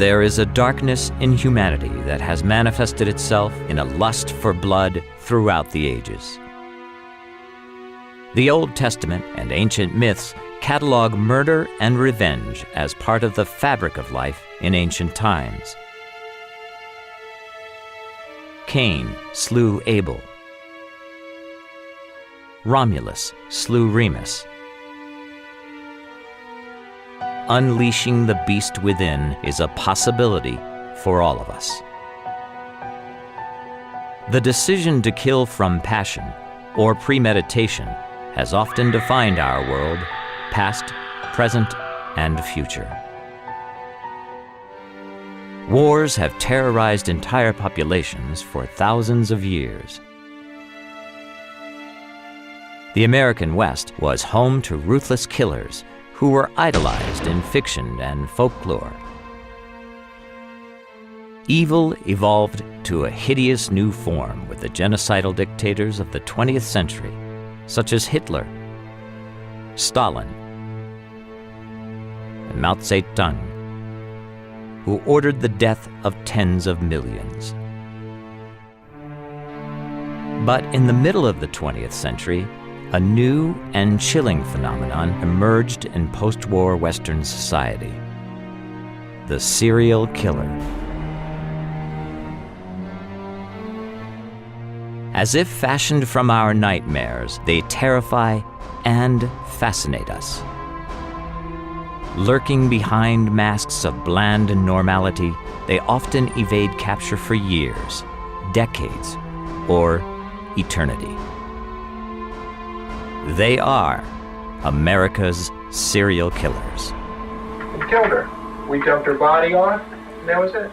There is a darkness in humanity that has manifested itself in a lust for blood throughout the ages. The Old Testament and ancient myths catalog murder and revenge as part of the fabric of life in ancient times. Cain slew Abel. Romulus slew Remus. Unleashing the beast within is a possibility for all of us. The decision to kill from passion or premeditation has often defined our world, past, present, and future. Wars have terrorized entire populations for thousands of years. The American West was home to ruthless killers who were idolized in fiction and folklore. Evil evolved to a hideous new form with the genocidal dictators of the 20th century, such as Hitler, Stalin, and Mao Zedong, who ordered the death of tens of millions. But in the middle of the 20th century, a new and chilling phenomenon emerged in post-war Western society: the serial killer. As if fashioned from our nightmares, they terrify and fascinate us. Lurking behind masks of bland normality, they often evade capture for years, decades, or eternity. They are America's serial killers. We killed her. We dumped her body off, and that was it.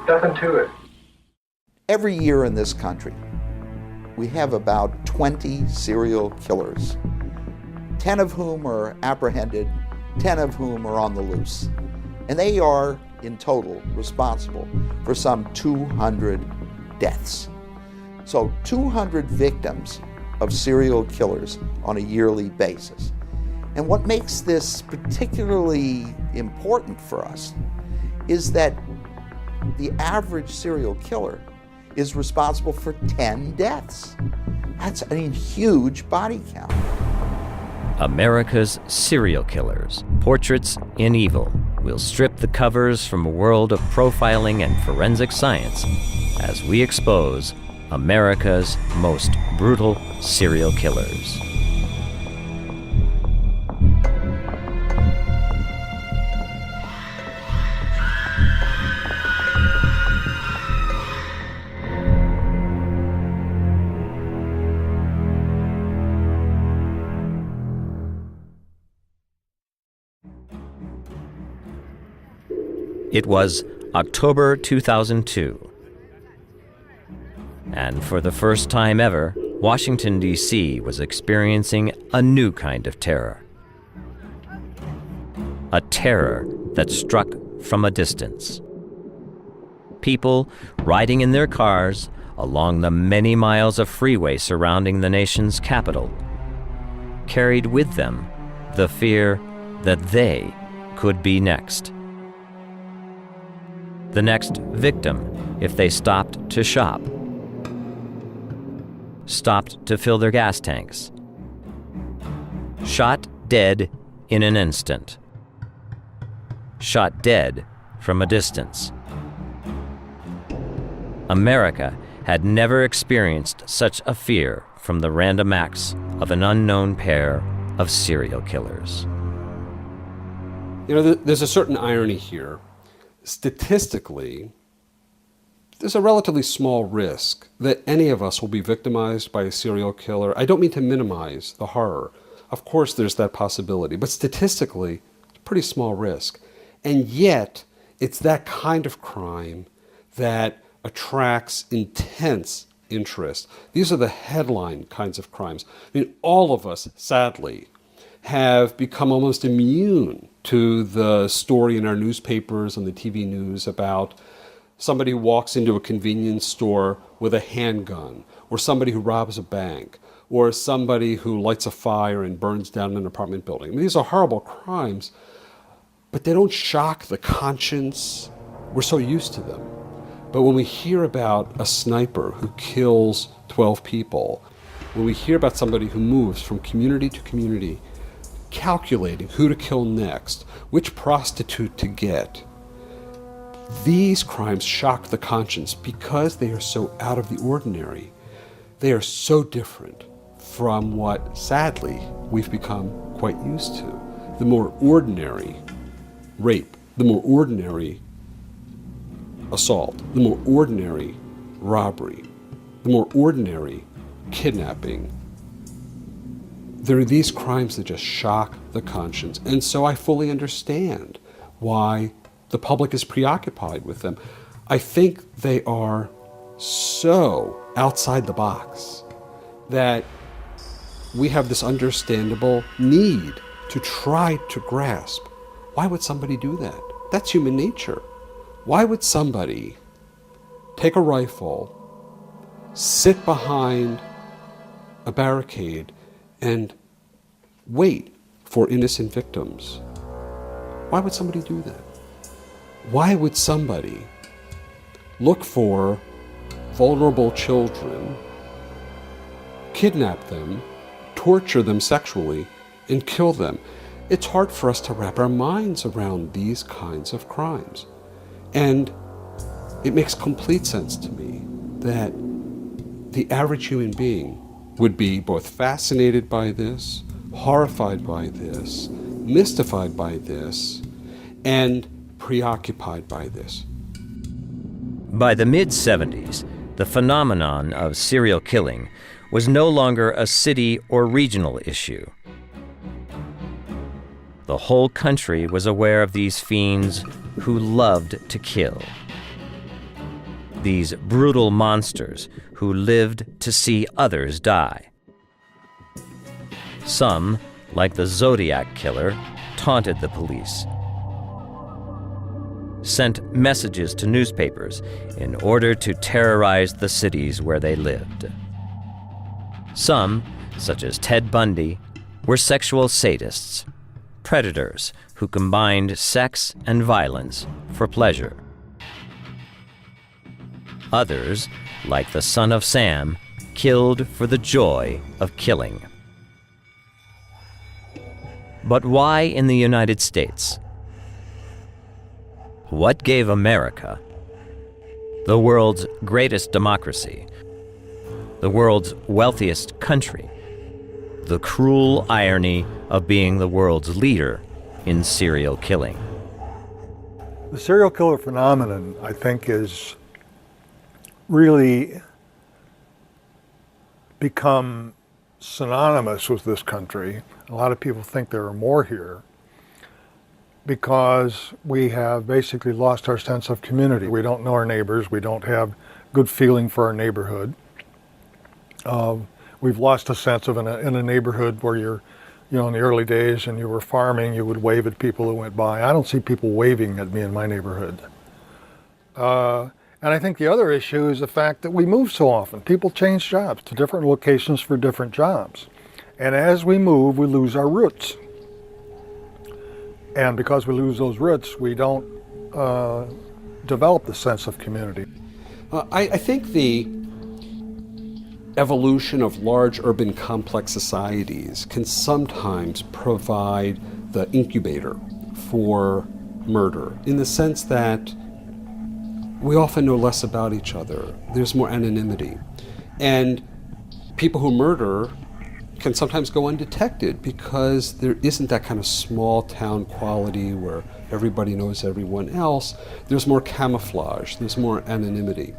Nothing to it. Every year in this country, we have about 20 serial killers, 10 of whom are apprehended, 10 of whom are on the loose. And they are, in total, responsible for some 200 deaths. So 200 victims of serial killers on a yearly basis. And what makes this particularly important for us is that the average serial killer is responsible for 10 deaths. That's a huge body count. America's Serial Killers, Portraits in Evil, will strip the covers from a world of profiling and forensic science as we expose America's most brutal serial killers. It was October 2002. And for the first time ever, Washington, D.C. was experiencing a new kind of terror. A terror that struck from a distance. People riding in their cars along the many miles of freeway surrounding the nation's capital carried with them the fear that they could be next. The next victim if they stopped to shop, stopped to fill their gas tanks, shot dead in an instant, shot dead from a distance. America had never experienced such a fear from the random acts of an unknown pair of serial killers. You know, there's a certain irony here. Statistically, there's a relatively small risk that any of us will be victimized by a serial killer. I don't mean to minimize the horror. Of course, there's that possibility, but statistically, it's a pretty small risk. And yet, it's that kind of crime that attracts intense interest. These are the headline kinds of crimes. I mean, all of us, sadly, have become almost immune to the story in our newspapers and the TV news about somebody who walks into a convenience store with a handgun, or somebody who robs a bank, or somebody who lights a fire and burns down an apartment building. I mean, these are horrible crimes, but they don't shock the conscience. We're so used to them. But when we hear about a sniper who kills 12 people, when we hear about somebody who moves from community to community, calculating who to kill next, which prostitute to get, these crimes shock the conscience because they are so out of the ordinary. They are so different from what, sadly, we've become quite used to. The more ordinary rape, the more ordinary assault, the more ordinary robbery, the more ordinary kidnapping. There are these crimes that just shock the conscience. And so I fully understand why the public is preoccupied with them. I think they are so outside the box that we have this understandable need to try to grasp. Why would somebody do that? That's human nature. Why would somebody take a rifle, sit behind a barricade, and wait for innocent victims? Why would somebody do that? Why would somebody look for vulnerable children, kidnap them, torture them sexually, and kill them? It's hard for us to wrap our minds around these kinds of crimes. And it makes complete sense to me that the average human being would be both fascinated by this, horrified by this, mystified by this, and preoccupied by this. By the mid-70s, the phenomenon of serial killing was no longer a city or regional issue. The whole country was aware of these fiends who loved to kill. These brutal monsters who lived to see others die. Some, like the Zodiac killer, taunted the police, sent messages to newspapers in order to terrorize the cities where they lived. Some, such as Ted Bundy, were sexual sadists, predators who combined sex and violence for pleasure. Others, like the son of Sam, killed for the joy of killing. But why in the United States? What gave America, the world's greatest democracy, the world's wealthiest country, the cruel irony of being the world's leader in serial killing? The serial killer phenomenon, I think, is really become synonymous with this country. A lot of people think there are more here because we have basically lost our sense of community. We don't know our neighbors. We don't have good feeling for our neighborhood. We've lost a sense of in a neighborhood where you're, in the early days and you were farming, you would wave at people who went by. I don't see people waving at me in my neighborhood. And I think the other issue is the fact that we move so often. People change jobs to different locations for different jobs. And as we move, we lose our roots. And because we lose those roots, we don't develop the sense of community. I think the evolution of large urban complex societies can sometimes provide the incubator for murder, in the sense that we often know less about each other. There's more anonymity. And people who murder can sometimes go undetected because there isn't that kind of small town quality where everybody knows everyone else. There's more camouflage, there's more anonymity.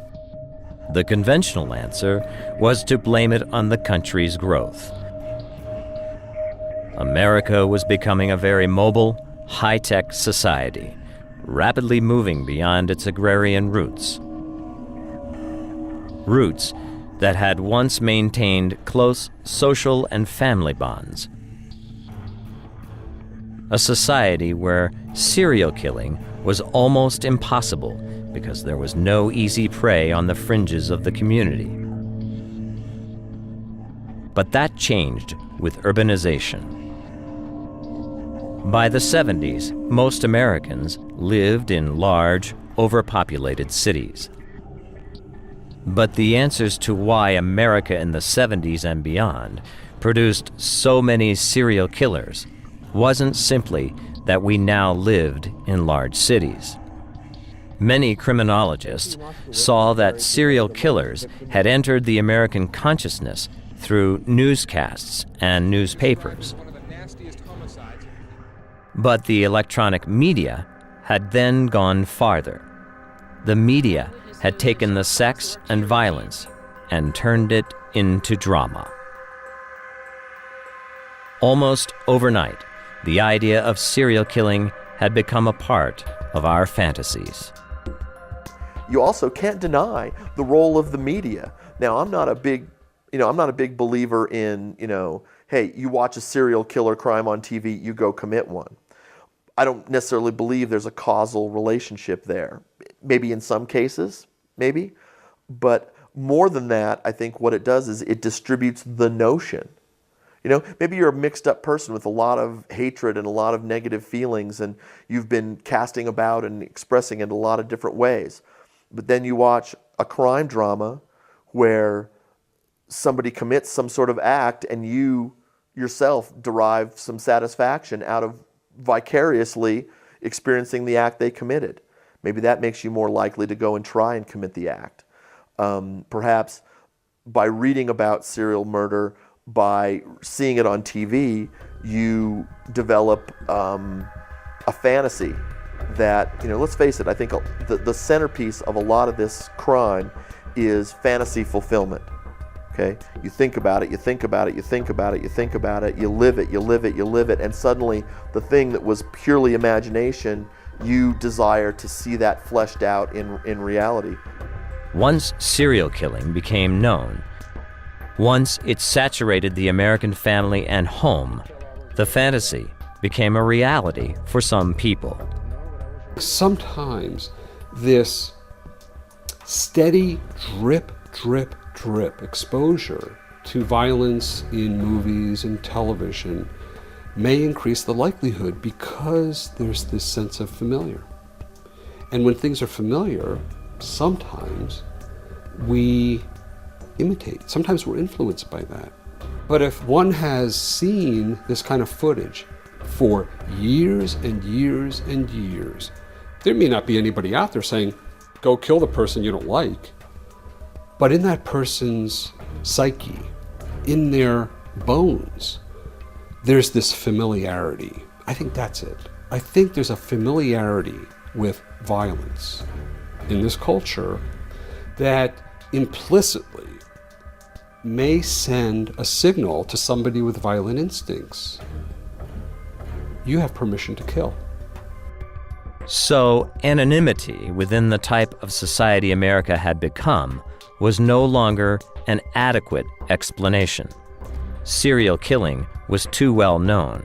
The conventional answer was to blame it on the country's growth. America was becoming a very mobile, high-tech society, rapidly moving beyond its agrarian roots. Roots that had once maintained close social and family bonds. A society where serial killing was almost impossible because there was no easy prey on the fringes of the community. But that changed with urbanization. By the 70s, most Americans lived in large, overpopulated cities. But the answers to why America in the 70s and beyond produced so many serial killers wasn't simply that we now lived in large cities. Many criminologists saw that serial killers had entered the American consciousness through newscasts and newspapers. But the electronic media had then gone farther. The media had taken the sex and violence and turned it into drama. Almost overnight, the idea of serial killing had become a part of our fantasies. You also can't deny the role of the media. Now, I'm not a big believer in, hey, you watch a serial killer crime on TV, you go commit one. I don't necessarily believe there's a causal relationship there. Maybe in some cases, maybe. But more than that, I think what it does is it distributes the notion. Maybe you're a mixed up person with a lot of hatred and a lot of negative feelings, and you've been casting about and expressing it in a lot of different ways. But then you watch a crime drama where somebody commits some sort of act and you yourself derive some satisfaction out of vicariously experiencing the act they committed. Maybe that makes you more likely to go and try and commit the act. Perhaps by reading about serial murder, by seeing it on TV, you develop a fantasy that, let's face it, I think the centerpiece of a lot of this crime is fantasy fulfillment. Okay? You think about it, you think about it, you think about it, you think about it, you live it, you live it, you live it, and suddenly the thing that was purely imagination, you desire to see that fleshed out in reality. Once serial killing became known, once it saturated the American family and home, the fantasy became a reality for some people. Sometimes this steady drip, drip, drip exposure to violence in movies and television may increase the likelihood because there's this sense of familiar. And when things are familiar, sometimes we imitate. Sometimes we're influenced by that. But if one has seen this kind of footage for years and years and years, there may not be anybody out there saying, go kill the person you don't like. But in that person's psyche, in their bones, there's this familiarity. I think that's it. I think there's a familiarity with violence in this culture that implicitly may send a signal to somebody with violent instincts. You have permission to kill. So anonymity within the type of society America had become was no longer an adequate explanation. Serial killing was too well known.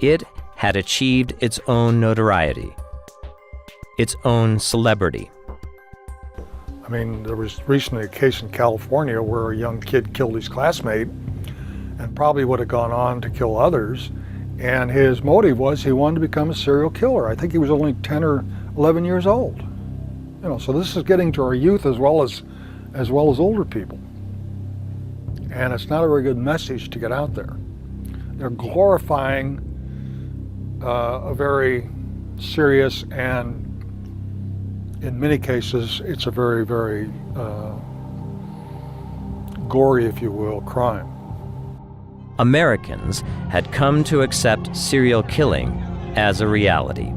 It had achieved its own notoriety, its own celebrity. I mean, there was recently a case in California where a young kid killed his classmate and probably would have gone on to kill others. And his motive was he wanted to become a serial killer. I think he was only 10 or 11 years old. So this is getting to our youth as well as older people. And it's not a very good message to get out there. They're glorifying a very serious and, in many cases, it's a very, very gory, if you will, crime. Americans had come to accept serial killing as a reality,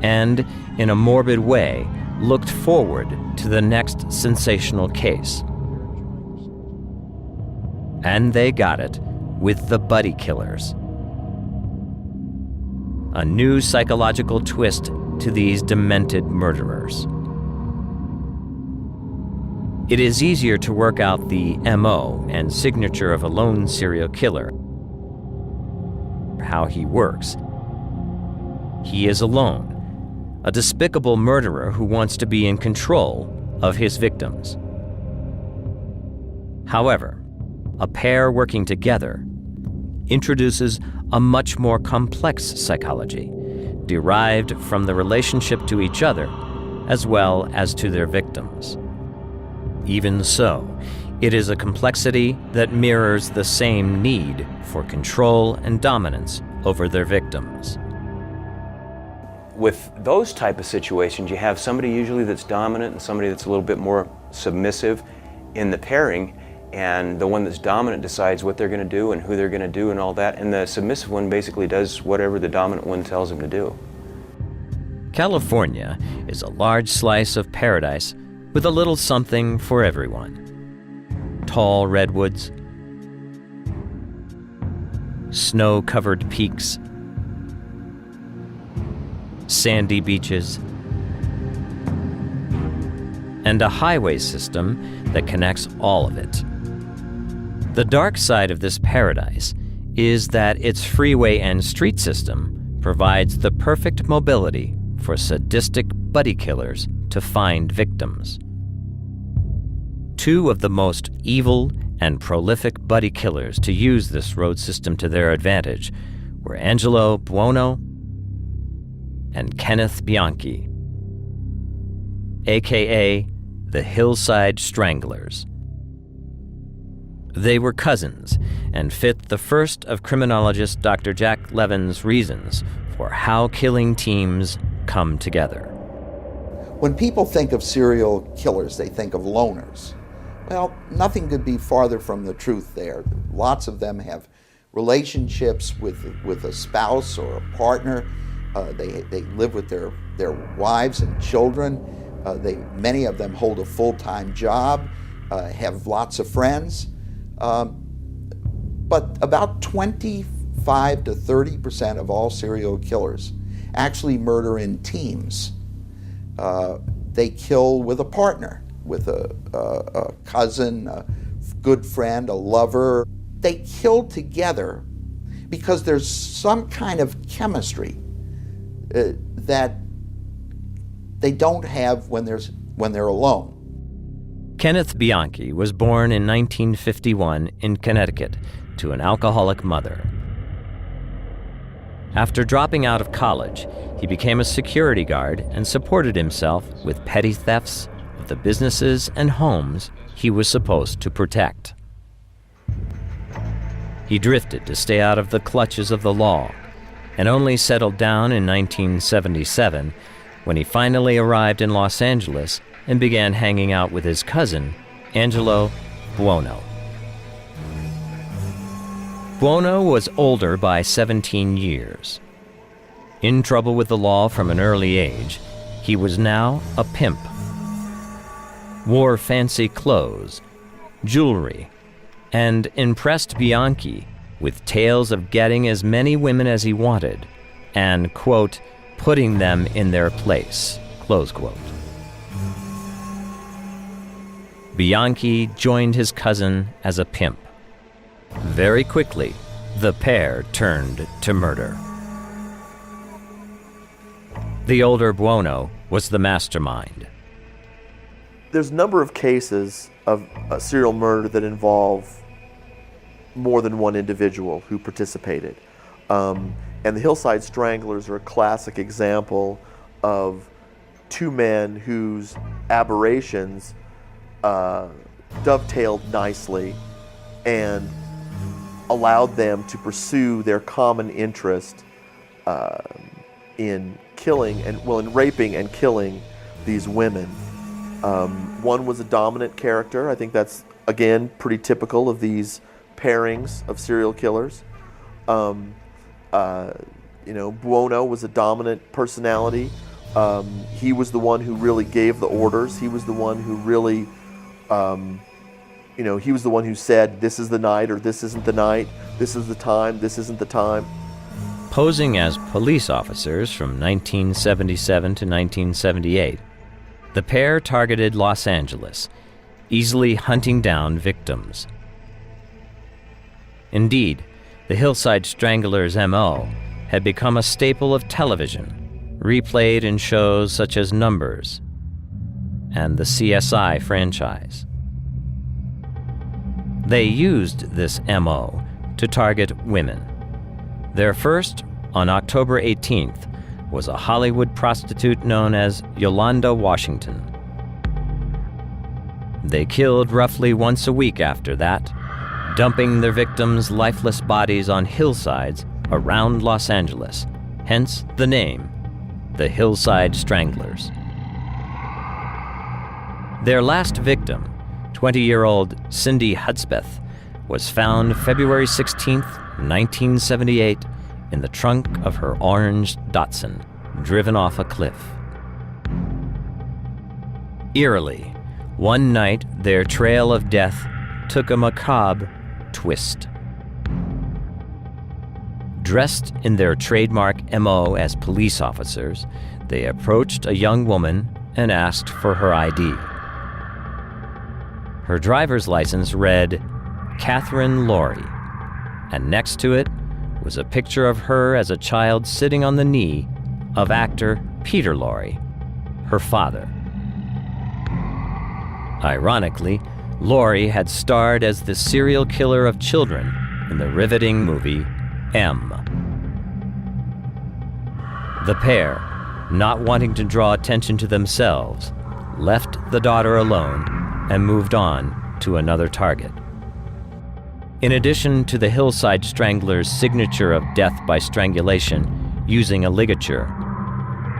and in a morbid way, looked forward to the next sensational case. And they got it with the buddy killers. A new psychological twist to these demented murderers. It is easier to work out the MO and signature of a lone serial killer, how he works. He is alone, a despicable murderer who wants to be in control of his victims. However, a pair working together introduces a much more complex psychology, derived from the relationship to each other as well as to their victims. Even so, it is a complexity that mirrors the same need for control and dominance over their victims. With those type of situations, you have somebody usually that's dominant and somebody that's a little bit more submissive in the pairing, and the one that's dominant decides what they're going to do and who they're going to do and all that, and the submissive one basically does whatever the dominant one tells him to do. California is a large slice of paradise with a little something for everyone. Tall redwoods, snow-covered peaks, sandy beaches, and a highway system that connects all of it. The dark side of this paradise is that its freeway and street system provides the perfect mobility for sadistic buddy killers to find victims. Two of the most evil and prolific buddy killers to use this road system to their advantage were Angelo Buono and Kenneth Bianchi, aka the Hillside Stranglers. They were cousins and fit the first of criminologist Dr. Jack Levin's reasons for how killing teams come together. When people think of serial killers, they think of loners. Well, nothing could be farther from the truth there. Lots of them have relationships with a spouse or a partner. They live with their wives and children. Many of them hold a full-time job, have lots of friends. But about 25 to 30% of all serial killers actually murder in teams. They kill with a partner, with a cousin, a good friend, a lover. They kill together because there's some kind of chemistry that they don't have when they're alone. Kenneth Bianchi was born in 1951 in Connecticut to an alcoholic mother. After dropping out of college, he became a security guard and supported himself with petty thefts of the businesses and homes he was supposed to protect. He drifted to stay out of the clutches of the law and only settled down in 1977 when he finally arrived in Los Angeles and began hanging out with his cousin, Angelo Buono. Buono was older by 17 years. In trouble with the law from an early age, he was now a pimp. Wore fancy clothes, jewelry, and impressed Bianchi with tales of getting as many women as he wanted and, quote, putting them in their place, close quote. Bianchi joined his cousin as a pimp. Very quickly, the pair turned to murder. The older Buono was the mastermind. There's a number of cases of serial murder that involve more than one individual who participated. And the Hillside Stranglers are a classic example of two men whose aberrations dovetailed nicely and allowed them to pursue their common interest in in raping and killing these women. One was a dominant character. I think that's, again, pretty typical of these pairings of serial killers. Buono was a dominant personality. He was the one who really gave the orders. He was the one who really, he was the one who said, this is the night, or this isn't the night, this is the time, this isn't the time. Posing as police officers from 1977 to 1978, the pair targeted Los Angeles, easily hunting down victims. Indeed, the Hillside Stranglers' M.O. had become a staple of television, replayed in shows such as Numbers and the CSI franchise. They used this M.O. to target women. Their first, on October 18th, was a Hollywood prostitute known as Yolanda Washington. They killed roughly once a week after that, dumping their victims' lifeless bodies on hillsides around Los Angeles, hence the name, the Hillside Stranglers. Their last victim, 20-year-old Cindy Hudspeth, was found February 16, 1978, in the trunk of her orange Datsun, driven off a cliff. Eerily, one night their trail of death took a macabre twist. Dressed in their trademark MO as police officers, they approached a young woman and asked for her ID. Her driver's license read Catherine Laurie, and next to it was a picture of her as a child sitting on the knee of actor Peter Lorre, her father. Ironically, Laurie had starred as the serial killer of children in the riveting movie M. The pair, not wanting to draw attention to themselves, left the daughter alone and moved on to another target. In addition to the Hillside Stranglers' signature of death by strangulation using a ligature,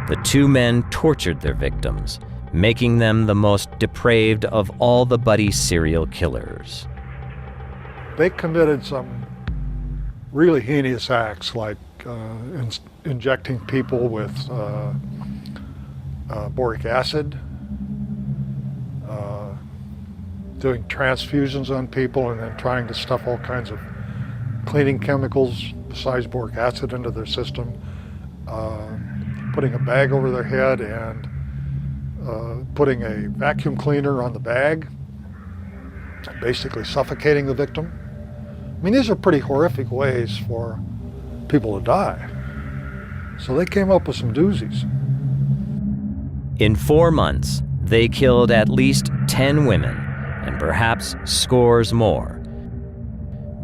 the two men tortured their victims, making them the most depraved of all the buddy serial killers. They committed some really heinous acts, like injecting people with boric acid, doing transfusions on people, and then trying to stuff all kinds of cleaning chemicals besides boric acid into their system, putting a bag over their head and putting a vacuum cleaner on the bag, basically suffocating the victim. I mean, these are pretty horrific ways for people to die. So they came up with some doozies. In 4 months, they killed at least 10 women, and perhaps scores more.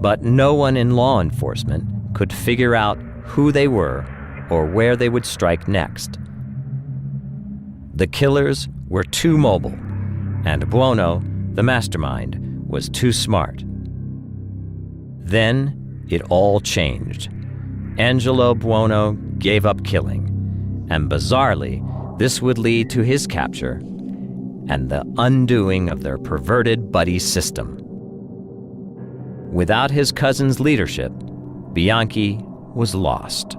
But no one in law enforcement could figure out who they were or where they would strike next. The killers were too mobile, and Buono, the mastermind, was too smart. Then it all changed. Angelo Buono gave up killing, and bizarrely, this would lead to his capture and the undoing of their perverted buddy system. Without his cousin's leadership, Bianchi was lost.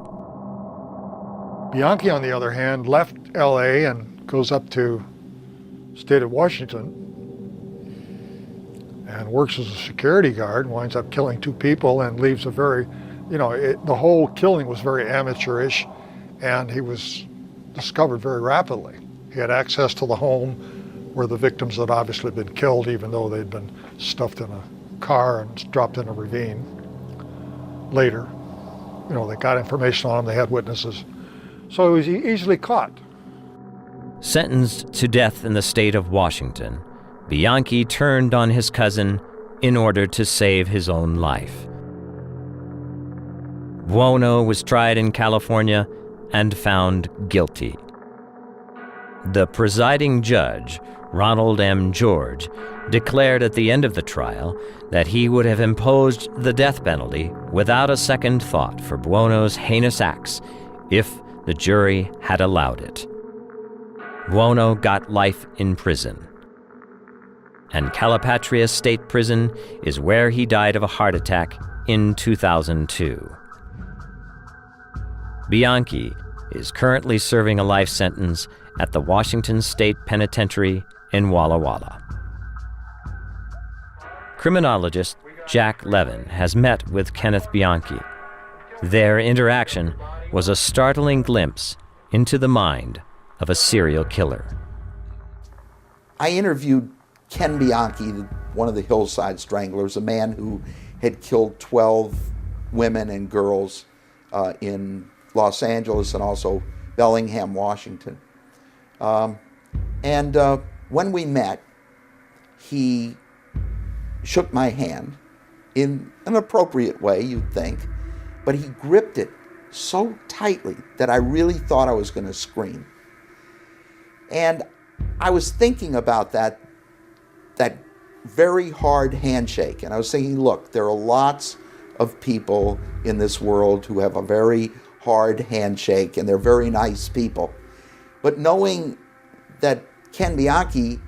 Bianchi, on the other hand, left LA and goes up to state of Washington and works as a security guard, winds up killing 2 people and leaves a very, the whole killing was very amateurish, and he was discovered very rapidly. He had access to the home where the victims had obviously been killed, even though they'd been stuffed in a car and dropped in a ravine. Later, they got information on him, they had witnesses. So he was easily caught. Sentenced to death in the state of Washington, Bianchi turned on his cousin in order to save his own life. Buono was tried in California and found guilty. The presiding judge, Ronald M. George, declared at the end of the trial that he would have imposed the death penalty without a second thought for Buono's heinous acts if the jury had allowed it. Buono got life in prison, and Calipatria State Prison is where he died of a heart attack in 2002. Bianchi is currently serving a life sentence at the Washington State Penitentiary in Walla Walla. Criminologist Jack Levin has met with Kenneth Bianchi. Their interaction was a startling glimpse into the mind of a serial killer. I interviewed Ken Bianchi, one of the Hillside Stranglers, a man who had killed 12 women and girls in Los Angeles and also Bellingham, Washington. When we met, he shook my hand in an appropriate way, you'd think, but he gripped it so tightly that I really thought I was going to scream. And I was thinking about that very hard handshake, and I was thinking, look, there are lots of people in this world who have a very hard handshake, and they're very nice people. But knowing that Ken Bianchi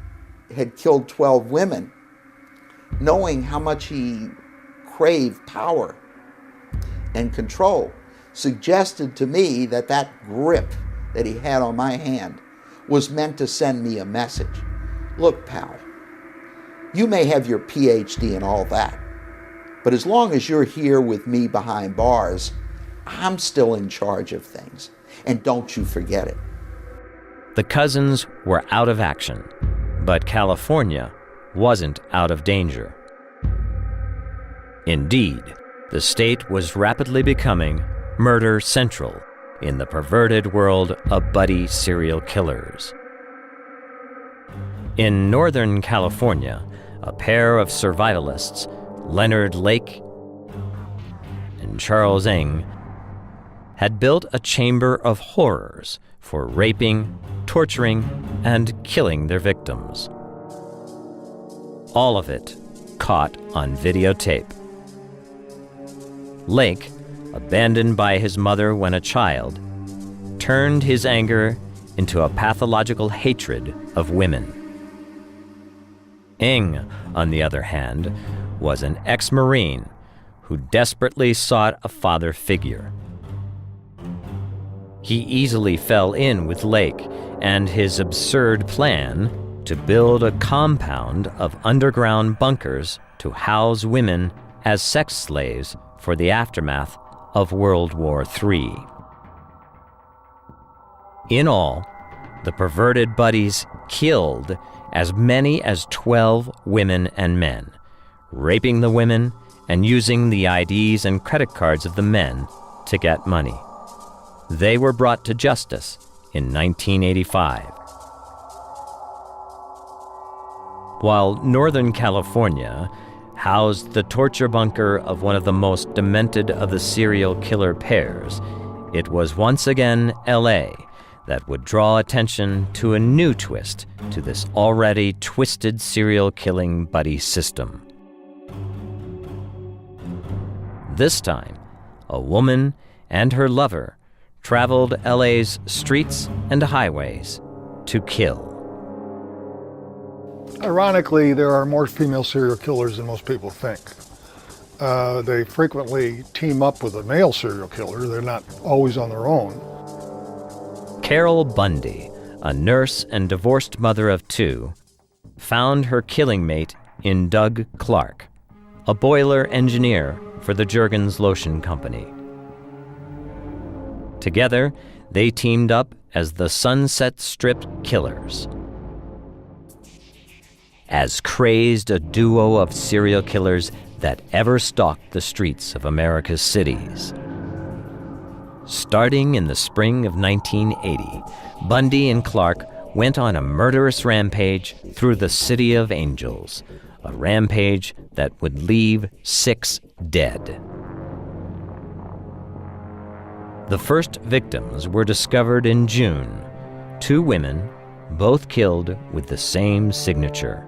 had killed 12 women, knowing how much he craved power and control, suggested to me that that grip that he had on my hand was meant to send me a message. Look, pal, you may have your PhD and all that, but as long as you're here with me behind bars, I'm still in charge of things, and don't you forget it. The cousins were out of action, but California wasn't out of danger. Indeed, the state was rapidly becoming murder central in the perverted world of buddy serial killers. In Northern California, a pair of survivalists, Leonard Lake and Charles Ng, had built a chamber of horrors for raping, torturing, and killing their victims. All of it caught on videotape. Lake, abandoned by his mother when a child, turned his anger into a pathological hatred of women. Ng, on the other hand, was an ex-Marine who desperately sought a father figure. He easily fell in with Lake and his absurd plan to build a compound of underground bunkers to house women as sex slaves for the aftermath of World War III. In all, the perverted buddies killed as many as 12 women and men, raping the women and using the IDs and credit cards of the men to get money. They were brought to justice in 1985. While Northern California housed the torture bunker of one of the most demented of the serial killer pairs, it was once again LA that would draw attention to a new twist to this already twisted serial killing buddy system. This time, a woman and her lover traveled LA's streets and highways to kill. Ironically, there are more female serial killers than most people think. They frequently team up with a male serial killer. They're not always on their own. Carol Bundy, a nurse and divorced mother of two, found her killing mate in Doug Clark, a boiler engineer for the Jergens Lotion Company. Together, they teamed up as the Sunset Strip Killers. As crazed a duo of serial killers that ever stalked the streets of America's cities. Starting in the spring of 1980, Bundy and Clark went on a murderous rampage through the City of Angels, a rampage that would leave 6 dead. The first victims were discovered in June. 2 women, both killed with the same signature.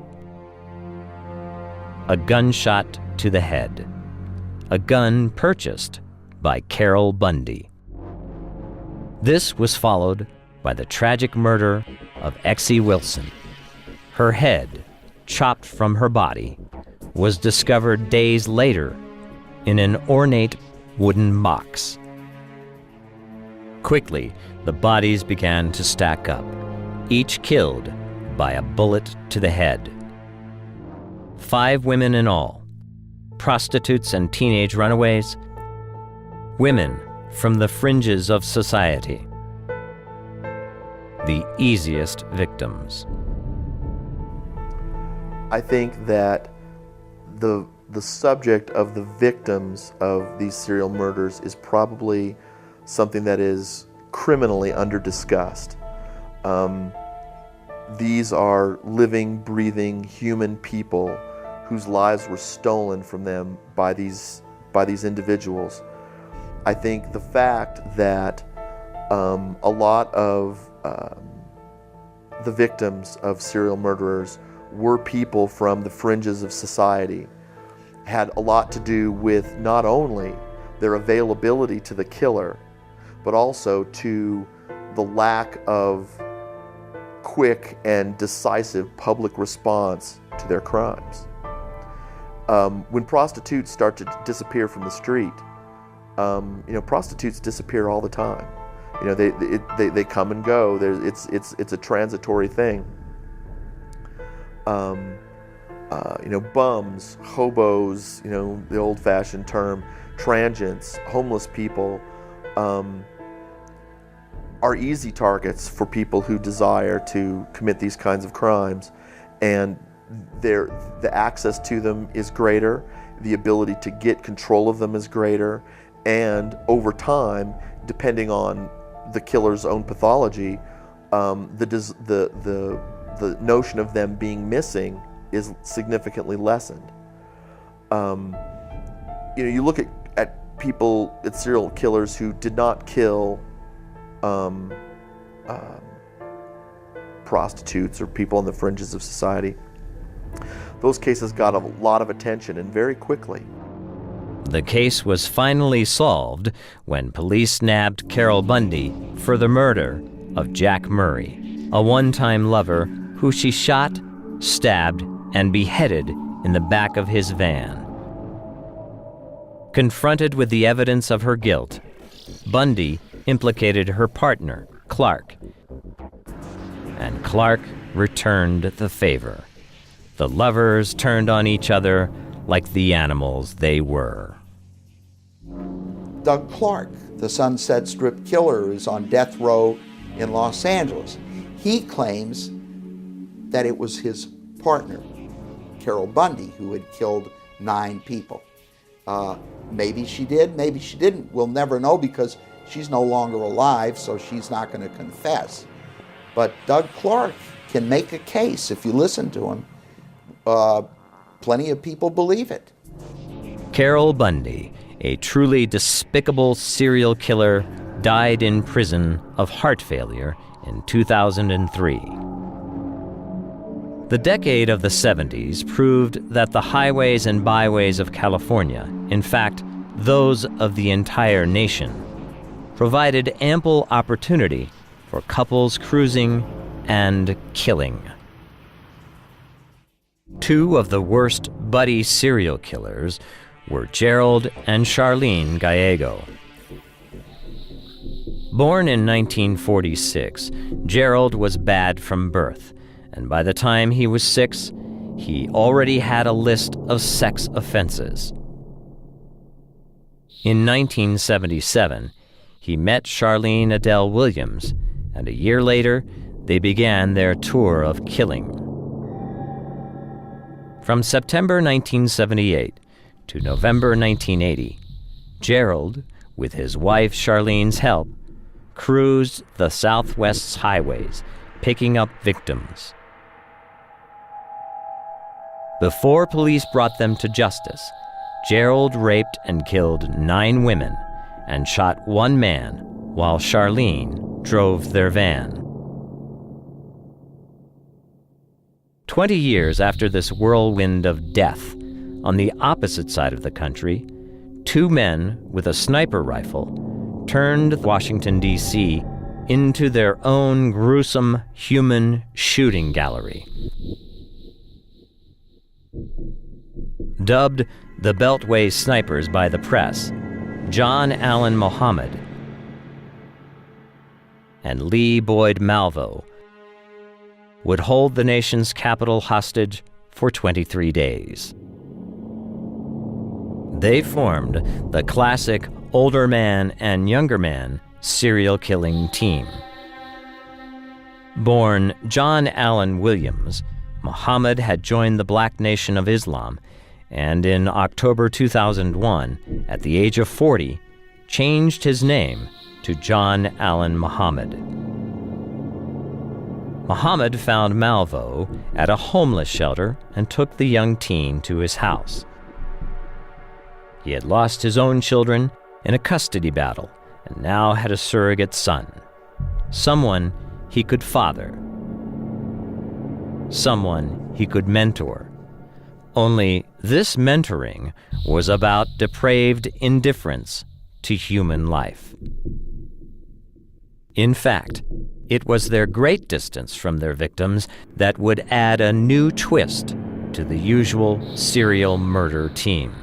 A gunshot to the head. A gun purchased by Carol Bundy. This was followed by the tragic murder of Exie Wilson. Her head, chopped from her body, was discovered days later in an ornate wooden box. Quickly, the bodies began to stack up, each killed by a bullet to the head. 5 women in all, prostitutes and teenage runaways, women from the fringes of society. The easiest victims. I think that the subject of the victims of these serial murders is probably something that is criminally under-discussed. These are living, breathing human people whose lives were stolen from them by these individuals. I think the fact that a lot of the victims of serial murderers were people from the fringes of society had a lot to do with not only their availability to the killer, but also to the lack of quick and decisive public response to their crimes. When prostitutes start to disappear from the street, prostitutes disappear all the time. They come and go. It's a transitory thing. Bums, hobos, the old-fashioned term, transients, homeless people, are easy targets for people who desire to commit these kinds of crimes, and the access to them is greater, the ability to get control of them is greater, and over time, depending on the killer's own pathology, the notion of them being missing is significantly lessened. You look at people, at serial killers who did not kill prostitutes or people on the fringes of society. Those cases got a lot of attention, and very quickly. The case was finally solved when police nabbed Carol Bundy for the murder of Jack Murray, a one-time lover who she shot, stabbed, and beheaded in the back of his van. Confronted with the evidence of her guilt, Bundy implicated her partner, Clark, and Clark returned the favor. The lovers turned on each other like the animals they were. Doug Clark, the Sunset Strip killer, is on death row in Los Angeles. He claims that it was his partner, Carol Bundy, who had killed 9 people. Maybe she did, maybe she didn't. We'll never know because she's no longer alive, so she's not going to confess. But Doug Clark can make a case if you listen to him. Plenty of people believe it. Carol Bundy, a truly despicable serial killer, died in prison of heart failure in 2003. The decade of the 70s proved that the highways and byways of California, in fact, those of the entire nation, provided ample opportunity for couples cruising and killing. 2 of the worst buddy serial killers were Gerald and Charlene Gallego. Born in 1946, Gerald was bad from birth, and by the time he was 6, he already had a list of sex offenses. In 1977, he met Charlene Adele Williams, and a year later, they began their tour of killing. From September 1978 to November 1980, Gerald, with his wife Charlene's help, cruised the Southwest's highways, picking up victims. Before police brought them to justice, Gerald raped and killed 9 women and shot 1 man while Charlene drove their van. 20 years after this whirlwind of death, on the opposite side of the country, 2 men with a sniper rifle turned Washington, D.C. into their own gruesome human shooting gallery. Dubbed the Beltway Snipers by the press, John Allen Muhammad and Lee Boyd Malvo would hold the nation's capital hostage for 23 days. They formed the classic older man and younger man serial killing team. Born John Allen Williams, Muhammad had joined the Black Nation of Islam, and in October 2001, at the age of 40, changed his name to John Allen Muhammad. Muhammad found Malvo at a homeless shelter and took the young teen to his house. He had lost his own children in a custody battle and now had a surrogate son, someone he could father, someone he could mentor. Only this mentoring was about depraved indifference to human life. In fact, it was their great distance from their victims that would add a new twist to the usual serial murder team.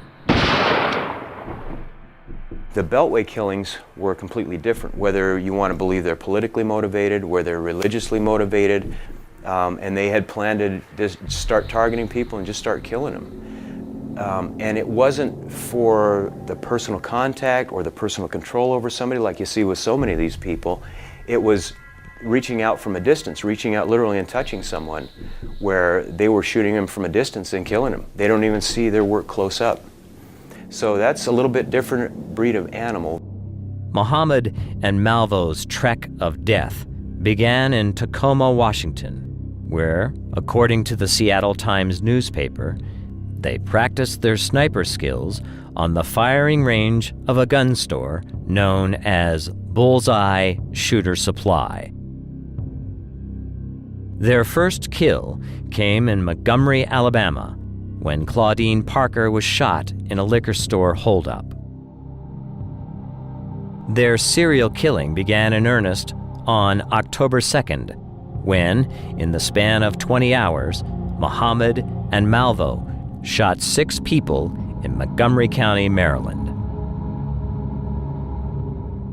The Beltway killings were completely different, whether you want to believe they're politically motivated, whether they're religiously motivated, and they had planned to just start targeting people and just start killing them. And it wasn't for the personal contact or the personal control over somebody like you see with so many of these people. It was reaching out from a distance, reaching out literally and touching someone, where they were shooting them from a distance and killing them. They don't even see their work close up. So that's a little bit different breed of animal. Muhammad and Malvo's trek of death began in Tacoma, Washington, where, according to the Seattle Times newspaper, they practiced their sniper skills on the firing range of a gun store known as Bullseye Shooter Supply. Their first kill came in Montgomery, Alabama, when Claudine Parker was shot in a liquor store holdup. Their serial killing began in earnest on October 2nd, when, in the span of 20 hours, Muhammad and Malvo shot 6 people in Montgomery County, Maryland.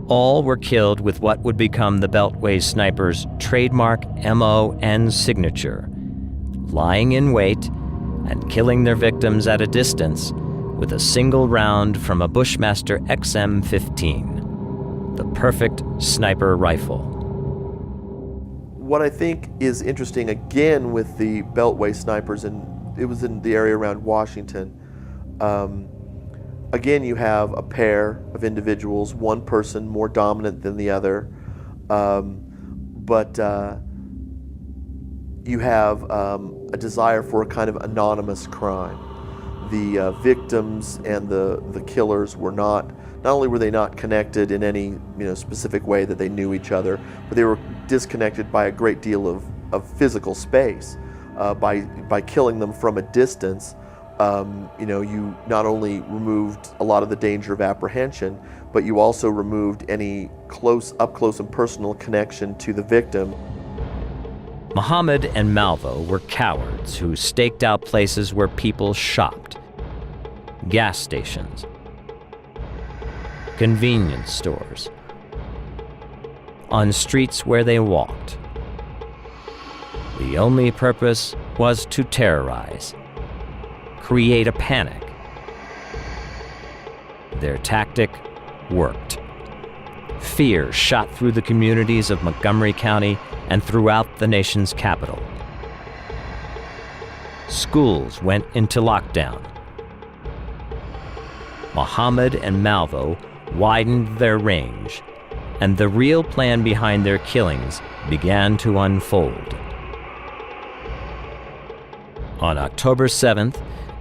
All were killed with what would become the Beltway snipers' trademark MO and signature, lying in wait and killing their victims at a distance with a single round from a Bushmaster XM15, the perfect sniper rifle. What I think is interesting again with the Beltway snipers, and it was in the area around Washington, again you have a pair of individuals, one person more dominant than the other, but you have a desire for a kind of anonymous crime. The victims and the killers were not only were they not connected in any specific way that they knew each other, but they were disconnected by a great deal of physical space. By killing them from a distance, you not only removed a lot of the danger of apprehension, but you also removed any up close and personal connection to the victim. Muhammad and Malvo were cowards who staked out places where people shopped, gas stations, convenience stores, on streets where they walked. The only purpose was to terrorize, create a panic. Their tactic worked. Fear shot through the communities of Montgomery County and throughout the nation's capital. Schools went into lockdown. Muhammad and Malvo widened their range, and the real plan behind their killings began to unfold. On October 7th,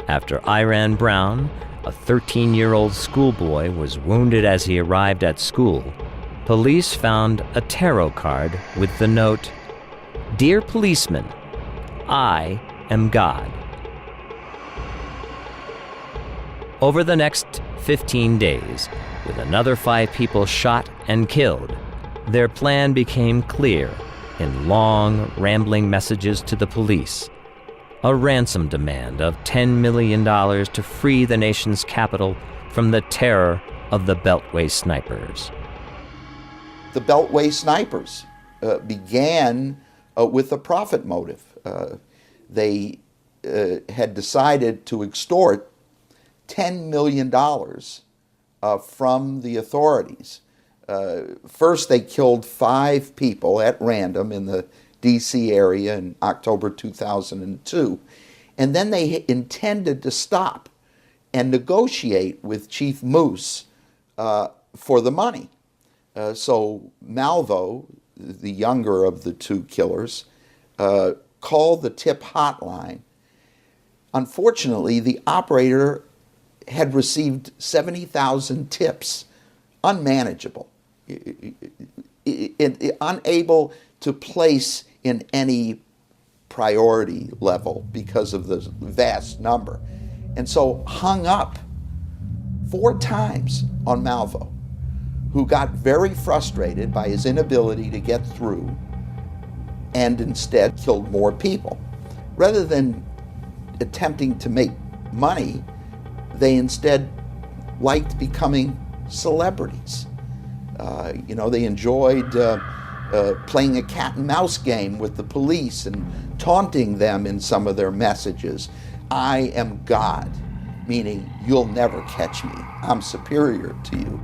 after Iran Brown, a 13-year-old schoolboy, was wounded as he arrived at school, police found a tarot card with the note, "Dear policeman, I am God." Over the next 15 days, with another 5 people shot and killed, their plan became clear in long, rambling messages to the police. A ransom demand of $10 million to free the nation's capital from the terror of the Beltway snipers. The Beltway snipers began with a profit motive. They had decided to extort $10 million from the authorities. First, they killed 5 people at random in the D.C. area in October 2002, and then they intended to stop and negotiate with Chief Moose for the money. So Malvo, the younger of the 2 killers, call the tip hotline. Unfortunately, the operator had received 70,000 tips, unmanageable, unable to place in any priority level because of the vast number. And so hung up 4 times on Malvo, who got very frustrated by his inability to get through and instead killed more people. Rather than attempting to make money, they instead liked becoming celebrities. They enjoyed playing a cat and mouse game with the police and taunting them in some of their messages. I am God, meaning you'll never catch me. I'm superior to you.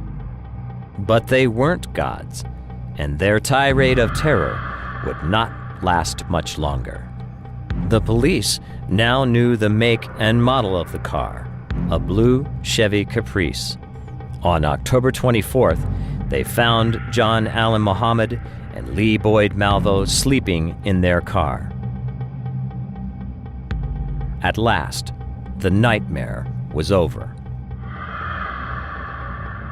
But they weren't gods, and their tirade of terror would not last much longer. The police now knew the make and model of the car, a blue Chevy Caprice. On October 24th, they found John Allen Muhammad and Lee Boyd Malvo sleeping in their car. At last, the nightmare was over.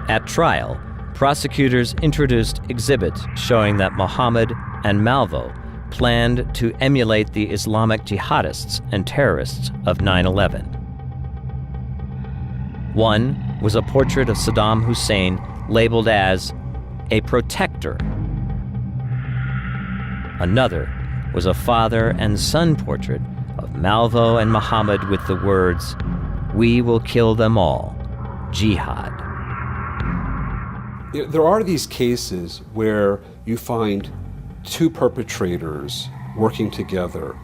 At trial, prosecutors introduced exhibits showing that Muhammad and Malvo planned to emulate the Islamic jihadists and terrorists of 9/11. One was a portrait of Saddam Hussein labeled as a protector. Another was a father and son portrait of Malvo and Muhammad with the words, "We will kill them all, jihad." There are these cases where you find 2 perpetrators working together.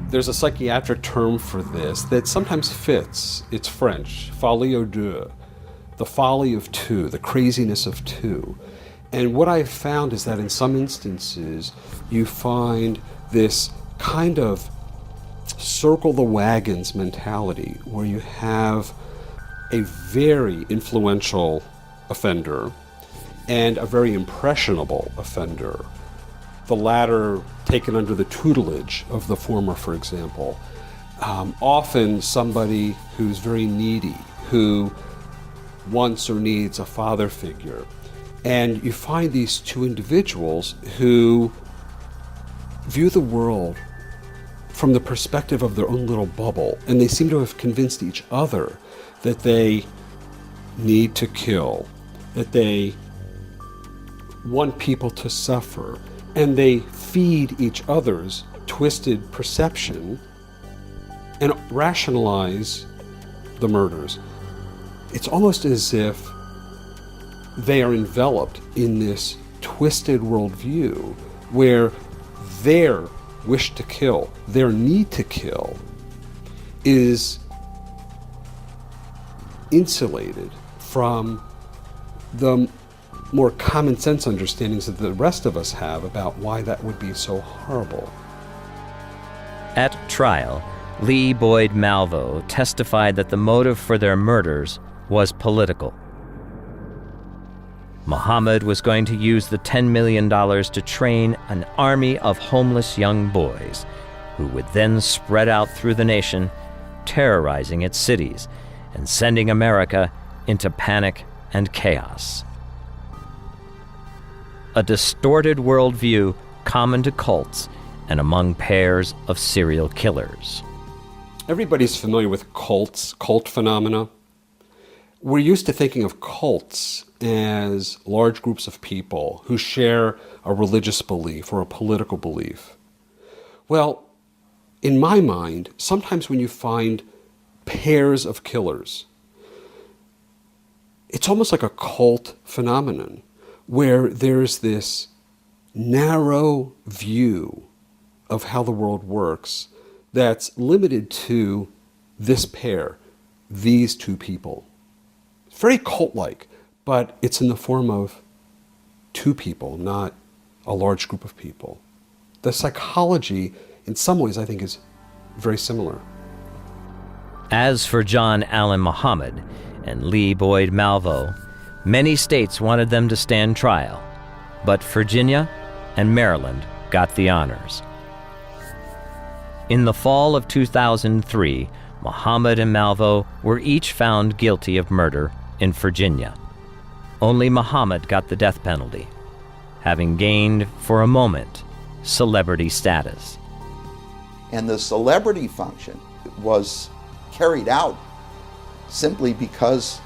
There's a psychiatric term for this that sometimes fits. It's French, folie à deux, the folly of 2, the craziness of 2. And what I've found is that in some instances, you find this kind of circle the wagons mentality where you have a very influential offender and a very impressionable offender. The latter taken under the tutelage of the former, for example. Often somebody who's very needy, who wants or needs a father figure. And you find these 2 individuals who view the world from the perspective of their own little bubble, and they seem to have convinced each other that they need to kill, that they want people to suffer, and they feed each other's twisted perception and rationalize the murders. It's almost as if they are enveloped in this twisted worldview where their wish to kill, their need to kill, is insulated from the more common sense understandings that the rest of us have about why that would be so horrible. At trial, Lee Boyd Malvo testified that the motive for their murders was political. Muhammad was going to use the $10 million to train an army of homeless young boys who would then spread out through the nation, terrorizing its cities and sending America into panic and chaos. A distorted worldview common to cults and among pairs of serial killers. Everybody's familiar with cults, cult phenomena. We're used to thinking of cults as large groups of people who share a religious belief or a political belief. Well, in my mind, sometimes when you find pairs of killers, it's almost like a cult phenomenon where there's this narrow view of how the world works that's limited to this pair, these 2 people. It's very cult-like, but it's in the form of 2 people, not a large group of people. The psychology, in some ways, I think is very similar. As for John Allen Muhammad and Lee Boyd Malvo, many states wanted them to stand trial, but Virginia and Maryland got the honors. In the fall of 2003, Muhammad and Malvo were each found guilty of murder in Virginia. Only Muhammad got the death penalty, having gained, for a moment, celebrity status. And the celebrity function was carried out simply because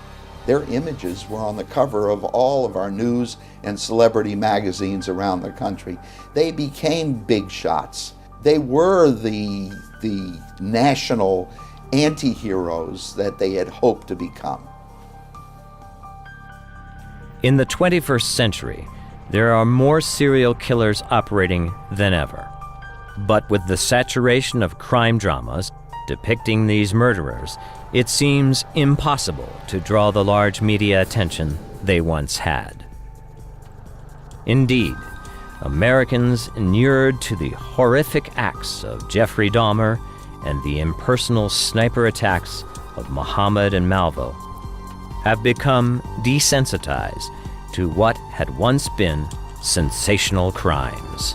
their images were on the cover of all of our news and celebrity magazines around the country. They became big shots. They were the national anti-heroes that they had hoped to become. In the 21st century, there are more serial killers operating than ever. But with the saturation of crime dramas depicting these murderers, it seems impossible to draw the large media attention they once had. Indeed, Americans inured to the horrific acts of Jeffrey Dahmer and the impersonal sniper attacks of Muhammad and Malvo have become desensitized to what had once been sensational crimes.